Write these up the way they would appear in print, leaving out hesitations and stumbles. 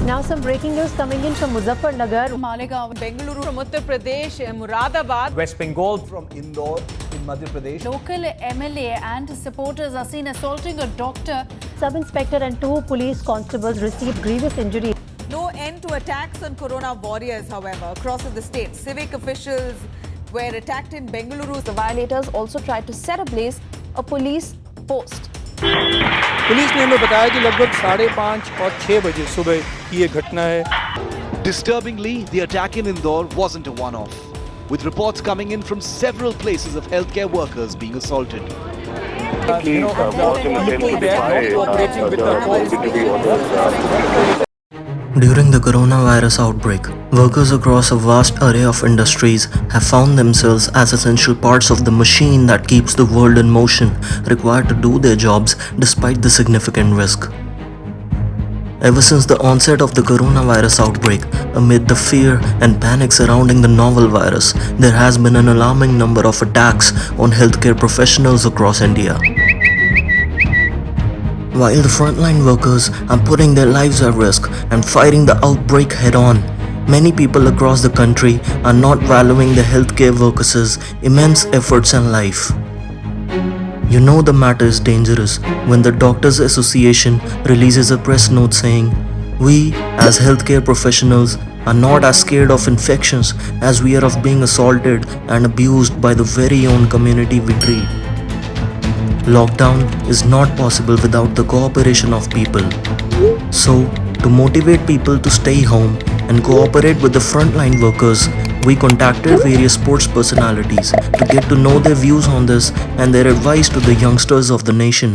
Now some breaking news coming in from Muzaffarnagar. Malegaon, Bengaluru, from Uttar Pradesh, Muradabad, West Bengal, from Indore in Madhya Pradesh. Local MLA and supporters are seen assaulting a doctor. Sub-inspector and 2 police constables received grievous injuries. No end to attacks on Corona warriors, however, across the state. Civic officials were attacked in Bengaluru. The violators also tried to set ablaze a police post. Police ने हमें बताया कि लगभग 5:30 और 6 बजे सुबह की ये घटना है. Disturbingly, the attack in Indore wasn't a one-off, with reports coming in from several places of healthcare workers being assaulted. During the coronavirus outbreak, workers across a vast array of industries have found themselves as essential parts of the machine that keeps the world in motion, required to do their jobs despite the significant risk. Ever since the onset of the coronavirus outbreak, amid the fear and panic surrounding the novel virus, there has been an alarming number of attacks on healthcare professionals across India. While the frontline workers are putting their lives at risk and fighting the outbreak head-on, many people across the country are not valuing the healthcare workers' immense efforts and life. You know the matter is dangerous when the Doctors Association releases a press note saying, "We, as healthcare professionals, are not as scared of infections as we are of being assaulted and abused by the very own community we treat." Lockdown is not possible without the cooperation of people. So, to motivate people to stay home and cooperate with the frontline workers, we contacted various sports personalities to get to know their views on this and their advice to the youngsters of the nation.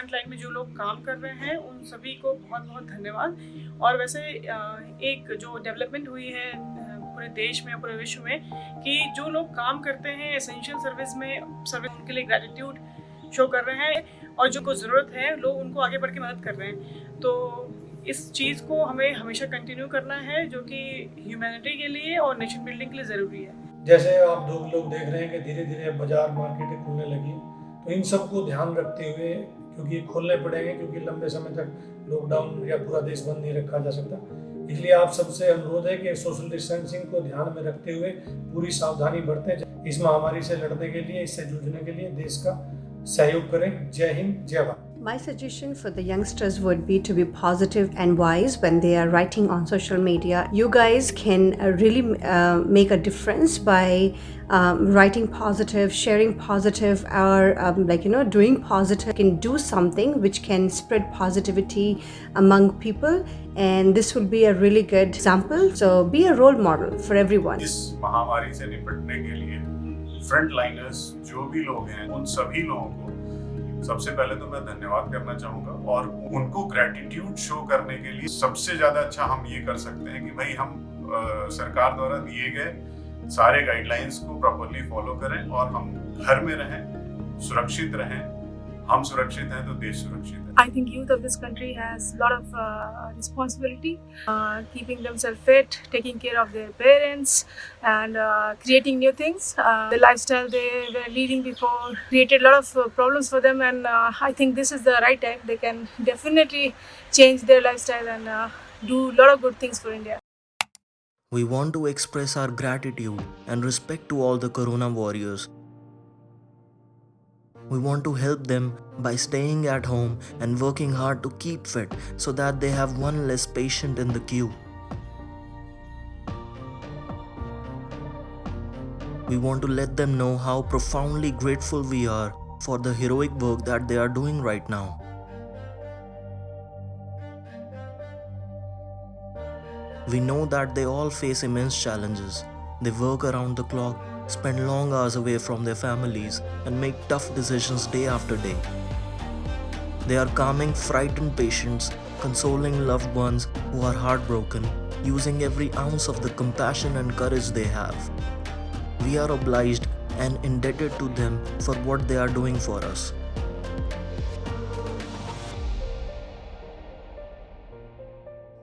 Frontline में जो लोग काम कर रहे हैं उन सभी को बहुत बहुत धन्यवाद. और वैसे एक जो डेवलपमेंट हुई है पूरे देश में पूरे विश्व में कि जो लोग काम करते हैं एसेंशियल सर्विस उनके लिए ग्रेटिट्यूड शो कर रहे हैं और जो को ज़रूरत है लोग उनको आगे बढ़ के मदद कर रहे हैं. तो इस चीज़ को हमें हमेशा कंटिन्यू करना है जो कि ह्यूमैनिटी के लिए और नेशन बिल्डिंग के लिए ज़रूरी है. जैसे आप लोग देख रहे हैं कि धीरे धीरे बाजार मार्केटें खुलने लगी, तो इन सब को ध्यान रखते हुए, क्योंकि खोलने पड़ेंगे, क्योंकि लंबे समय तक लॉकडाउन या पूरा देश बंद नहीं रखा जा सकता. इसलिए आप सबसे अनुरोध है कि सोशल डिस्टेंसिंग को ध्यान में रखते हुए पूरी सावधानी बरतें. इस महामारी से लड़ने के लिए, इससे जूझने के लिए देश का सहयोग करें. जय हिंद, जय Bharat. My suggestion for the youngsters would be to be positive and wise when they are writing on social media. You guys can really make a difference by writing positive, sharing positive, or doing positive. You can do something which can spread positivity among people, and this will be a really good example. So be a role model for everyone. इस महामारी से निपटने के लिए front liners जो भी लोग हैं उन सभी लोगों को सबसे पहले तो मैं धन्यवाद करना चाहूँगा और उनको ग्रेटिट्यूड शो करने के लिए सबसे ज़्यादा अच्छा हम ये कर सकते हैं कि भाई हम सरकार द्वारा दिए गए सारे गाइडलाइंस को प्रॉपर्ली फॉलो करें और हम घर में रहें, सुरक्षित रहें. हम सुरक्षित हैं तो देश सुरक्षित है. I think youth of this country has a lot of responsibility, keeping themselves fit, taking care of their parents, and creating new things. The lifestyle they were leading before created a lot of problems for them, and I think this is the right time. They can definitely change their lifestyle and do a lot of good things for India. We want to express our gratitude and respect to all the Corona warriors. We want to help them by staying at home and working hard to keep fit so that they have one less patient in the queue. We want to let them know how profoundly grateful we are for the heroic work that they are doing right now. We know that they all face immense challenges. They work around the clock, spend long hours away from their families, and make tough decisions day after day. They are calming frightened patients, consoling loved ones who are heartbroken, using every ounce of the compassion and courage they have. We are obliged and indebted to them for what they are doing for us.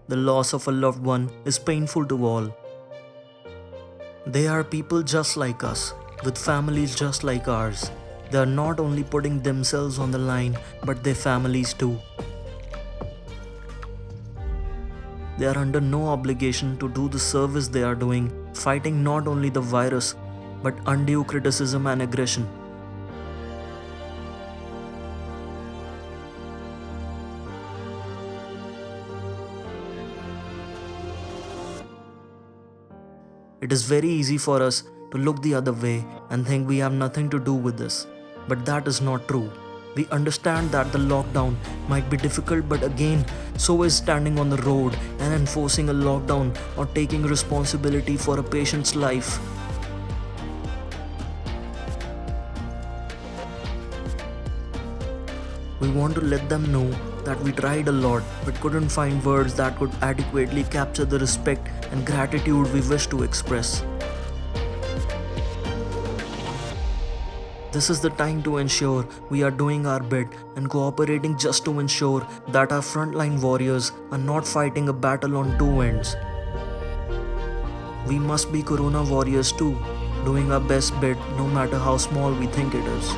The loss of a loved one is painful to all. They are people just like us, with families just like ours. They are not only putting themselves on the line, but their families too. they are under no obligation to do the service they are doing, fighting not only the virus but undue criticism and aggression. It is very easy for us to look the other way and think we have nothing to do with this, but that is not true. We understand that the lockdown might be difficult, but again, so is standing on the road and enforcing a lockdown or taking responsibility for a patient's life. We want to let them know that we tried a lot but couldn't find words that could adequately capture the respect and gratitude we wish to express. This is the time to ensure we are doing our bit and cooperating just to ensure that our frontline warriors are not fighting a battle on two ends. We must be Corona warriors too, doing our best bit no matter how small we think it is.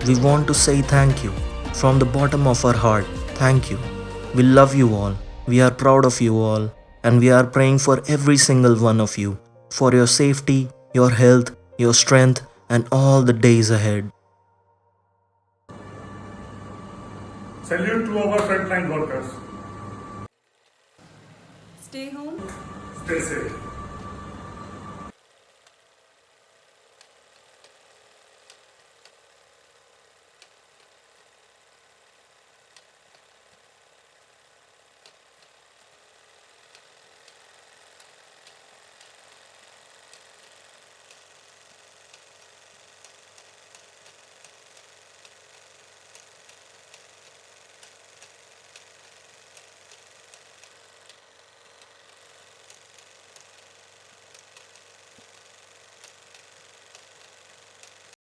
We want to say thank you from the bottom of our heart. Thank you. We love you all. We are proud of you all. And we are praying for every single one of you, for your safety, your health, your strength, and all the days ahead. Salute to our frontline workers. Stay home. Stay safe.